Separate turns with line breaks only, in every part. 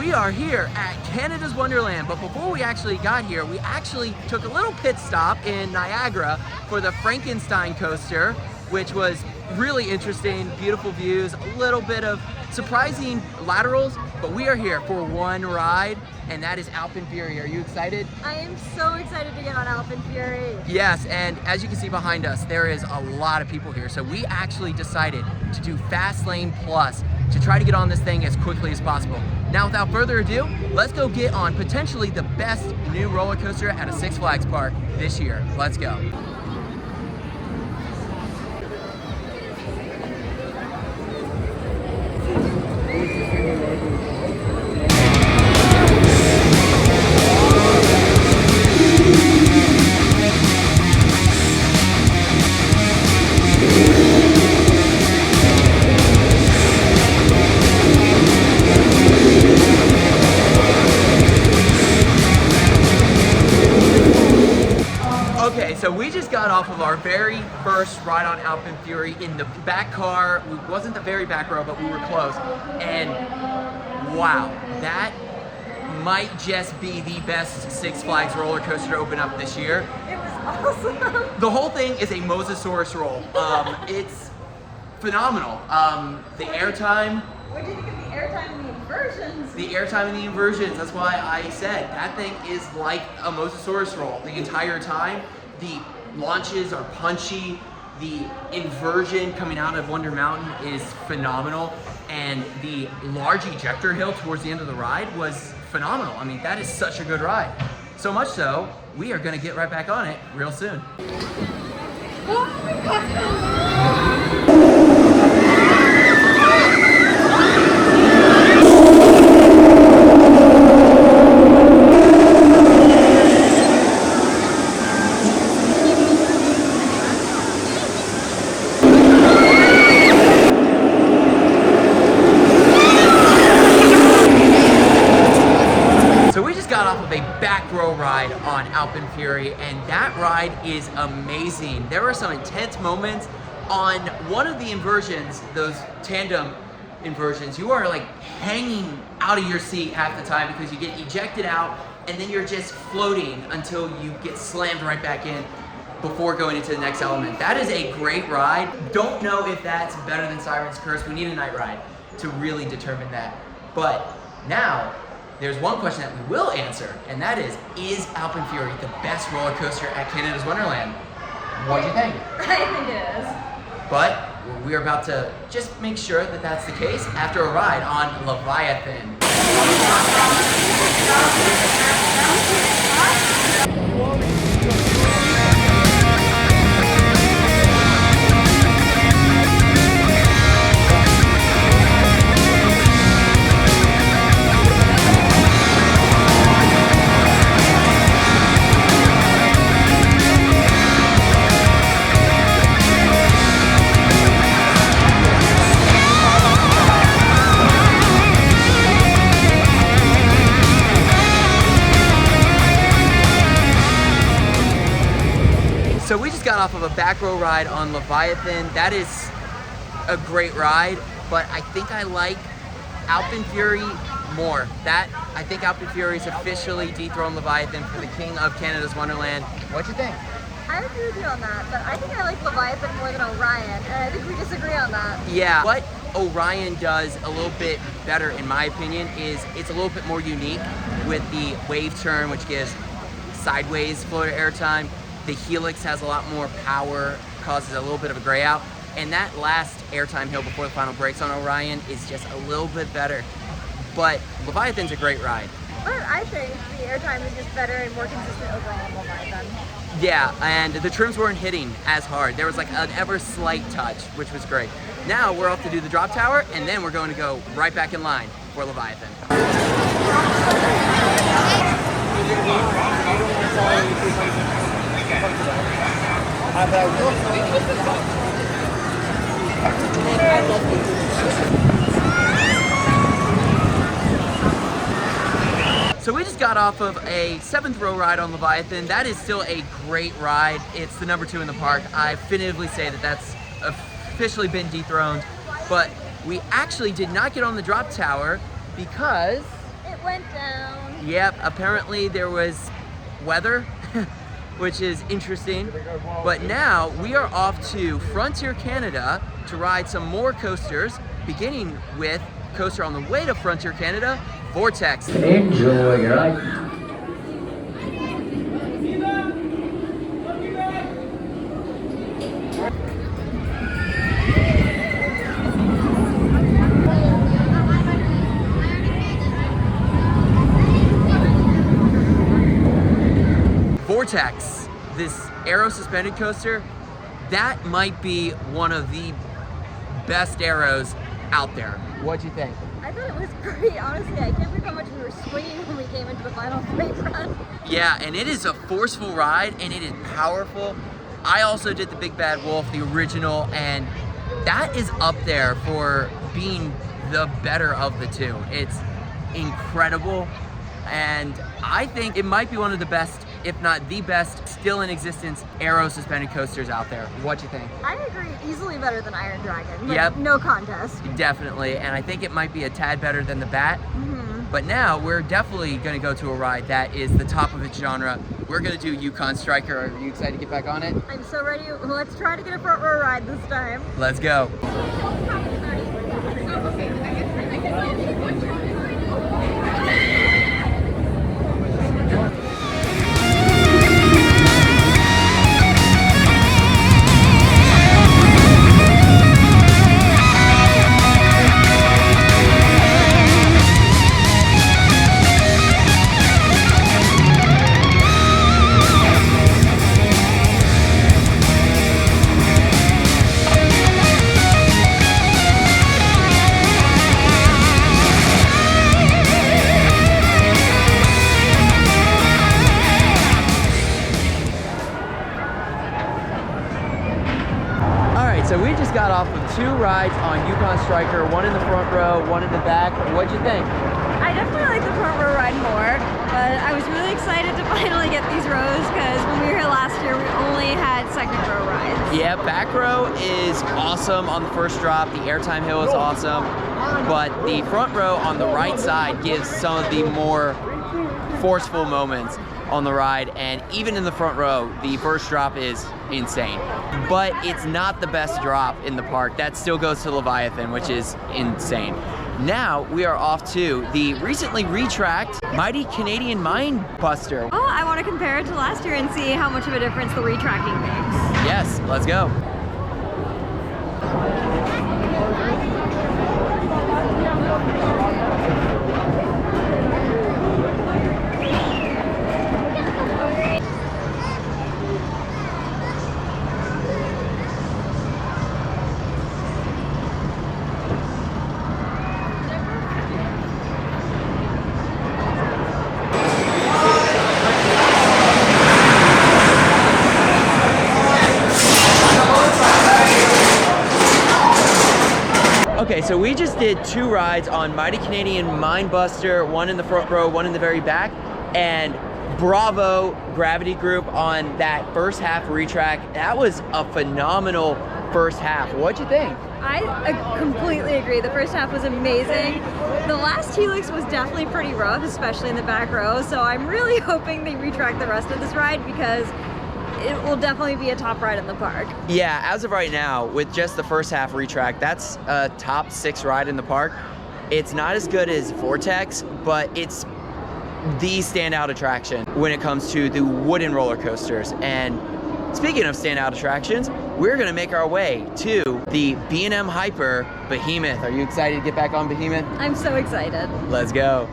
We are here at Canada's Wonderland, but before we actually got here, we actually took a little pit stop in Niagara for the Frankenstein coaster, which was really interesting, beautiful views, a little bit of surprising laterals, but we are here for one ride, and that is AlpenFury. Are you excited?
I am so excited to get on AlpenFury.
Yes, and as you can see behind us, there is a lot of people here, so we actually decided to do Fast Lane Plus to try to get on this thing as quickly as possible. Now, without further ado, let's go get on potentially the best new roller coaster at a Six Flags park this year. Let's go. Okay, so we just got off of our very first ride on AlpenFury in the back car. It wasn't the very back row, but we were close. And wow, that might just be the best Six Flags roller coaster to open up this year.
It was awesome.
The whole thing is a Mosasaurus roll. It's phenomenal. The airtime.
What do you think of the airtime and the inversions?
The airtime and the inversions, that's why I said that thing is like a Mosasaurus roll the entire time. The launches are punchy. The inversion coming out of Wonder Mountain is phenomenal. And the large ejector hill towards the end of the ride was phenomenal. I mean, that is such a good ride. So much so, we are gonna get right back on it real soon.
Oh my God. Ride on AlpenFury, and that ride is amazing. There were some intense moments on one of the inversions, those tandem inversions. You are like hanging out of your seat half the time because you get ejected out and then you're just floating until you get slammed right back in before going into the next element. That is a great ride. Don't know if that's better than Siren's Curse. We need a night ride to really determine that. But now, there's one question that we will answer, and that is AlpenFury the best roller coaster at Canada's Wonderland? What do you think? I think it is.
But we're about to just make sure that that's the case after a ride on Leviathan. So we just got off of a back row ride on Leviathan. That is a great ride, but I think I like AlpenFury more. I think AlpenFury's officially dethroned Leviathan for the king of Canada's Wonderland. What you think?
I agree with you on that, but I think I like Leviathan more than Orion, and I think we disagree on that.
Yeah, what Orion does a little bit better, in my opinion, is it's a little bit more unique with the wave turn, which gives sideways floater airtime. The Helix has a lot more power, causes a little bit of a gray out, and that last airtime hill before the final brakes on Orion is just a little bit better. But Leviathan's a great ride.
But I think the airtime is just better and more consistent overall on Leviathan.
Yeah, and the trims weren't hitting as hard. There was like an ever slight touch, which was great. Now we're off to do the drop tower, and then we're going to go right back in line for Leviathan. So we just got off of a 7th row ride on Leviathan. That is still a great ride. It's the number 2 in the park. I definitively say that that's officially been dethroned, but we actually did not get on the drop tower because
it
What went down?
Yep, apparently there was weather, which is interesting. But now we are off to Frontier, Canada to ride some more coasters, beginning with coaster on the way to Frontier, Canada, Vortex.
Enjoy your ride.
Vortex, this aero suspended coaster, that might be one of the best arrows out there. What'd you think?
I thought it was great, honestly. I can't believe how much we were swinging when we came into the final freight run.
Yeah, and it is a forceful ride and it is powerful. I also did the Big Bad Wolf, the original, and that is up there for being the better of the two. It's incredible, and I think it might be one of the best, if not the best, still in existence aero suspended coasters out there. What you think?
I agree, easily better than Iron Dragon. Like,
Yep.
no contest.
Definitely, and I think it might be a tad better than the Bat. But now we're definitely going to go to a ride that is the top of its genre. We're going to do Yukon Striker. Are you excited to get back on it?
I'm so ready. Let's try to get a front row ride this time.
Let's go. So we just got off of 2 rides on Yukon Striker, one in the front row, one in the back. What'd you think?
I definitely like the front row ride more, but I was really excited to finally get these rows because when we were here last year, we only had second row rides.
Yeah, back row is awesome on the first drop. The airtime hill is awesome, but the front row on the right side gives some of the more forceful moments on the ride, and even in the front row, the first drop is insane. But it's not the best drop in the park. That still goes to Leviathan, which is insane. Now we are off to the recently retracked Mighty Canadian Mindbuster.
Oh, I want to compare it to last year and see how much of a difference the retracking makes.
Yes, let's go. Okay, so we just did 2 rides on Mighty Canadian Mindbuster, one in the front row, one in the very back, and bravo Gravity Group on that first half retrack. That was a phenomenal first half. What'd you think?
I completely agree. The first half was amazing. The last helix was definitely pretty rough, especially in the back row, so I'm really hoping they retrack the rest of this ride because it will definitely be a top ride in the park.
Yeah, as of right now, with just the first half retrack, that's a top 6 ride in the park. It's not as good as Vortex, but it's the standout attraction when it comes to the wooden roller coasters. And speaking of standout attractions, we're gonna make our way to the B&M Hyper Behemoth. Are you excited to get back on Behemoth?
I'm so excited.
Let's go.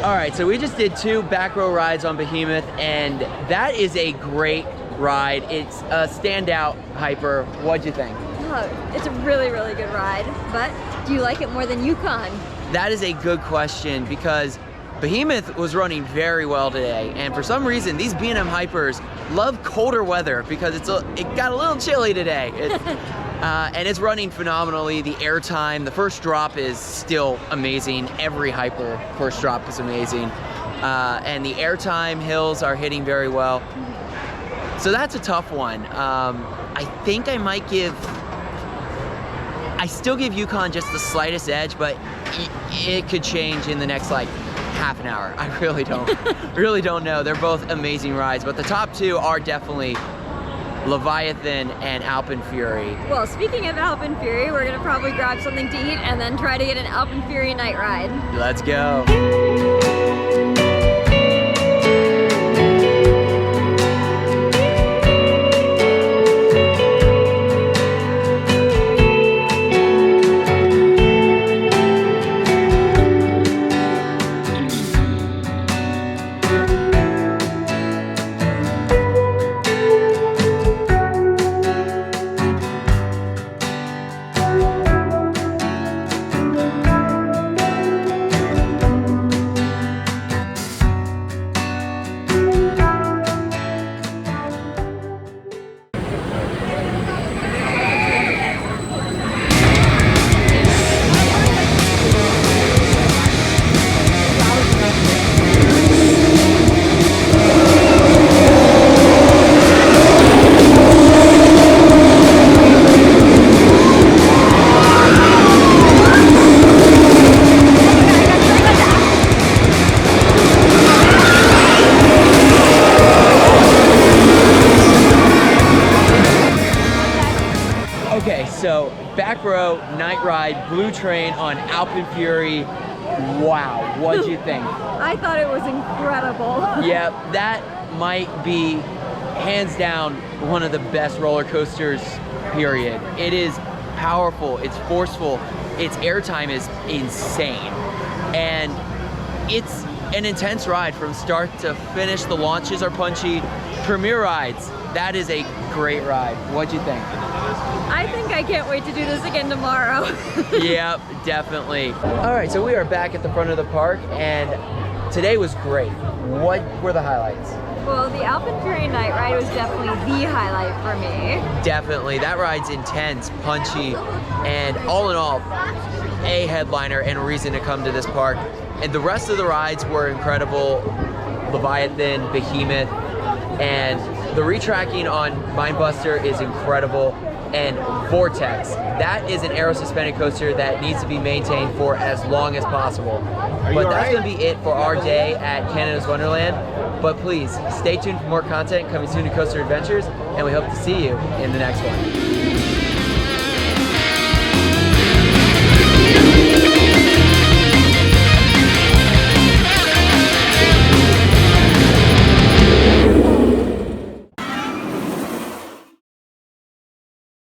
All right, so we just did 2 back row rides on Behemoth, and that is a great ride. It's a standout hyper. What'd you think?
Oh, it's a really, really good ride, but do you like it more than Yukon?
That is a good question because Behemoth was running very well today, and for some reason these B&M hypers love colder weather because it got a little chilly today. And it's running phenomenally. The airtime, the first drop is still amazing. Every hyper first drop is amazing. And the airtime hills are hitting very well. So that's a tough one. I think I might I still give Yukon just the slightest edge, but it could change in the next like half an hour. I really don't know. They're both amazing rides, but the top 2 are definitely Leviathan and AlpenFury.
Well, speaking of AlpenFury, we're gonna probably grab something to eat and then try to get an AlpenFury night ride.
Let's go. Okay, so back row, night ride, blue train on AlpenFury. Wow, what'd you think?
I thought it was incredible.
Yeah, that might be hands down one of the best roller coasters, period. It is powerful, it's forceful, its airtime is insane. And it's an intense ride from start to finish. The launches are punchy. Premier rides, that is a great ride. What'd you think?
I think I can't wait to do this again tomorrow.
Yep, definitely. All right, so we are back at the front of the park, and today was great. What were the highlights?
Well, the AlpenFury night ride was definitely the highlight for me.
Definitely, that ride's intense, punchy, and all in all, a headliner and a reason to come to this park. And the rest of the rides were incredible. Leviathan, Behemoth, and the retracking on Mindbuster is incredible. And Vortex, that is an aero suspended coaster that needs to be maintained for as long as possible. But that's going to be it for our day at Canada's Wonderland. But please, stay tuned for more content coming soon to Coaster Adventures, and we hope to see you in the next one.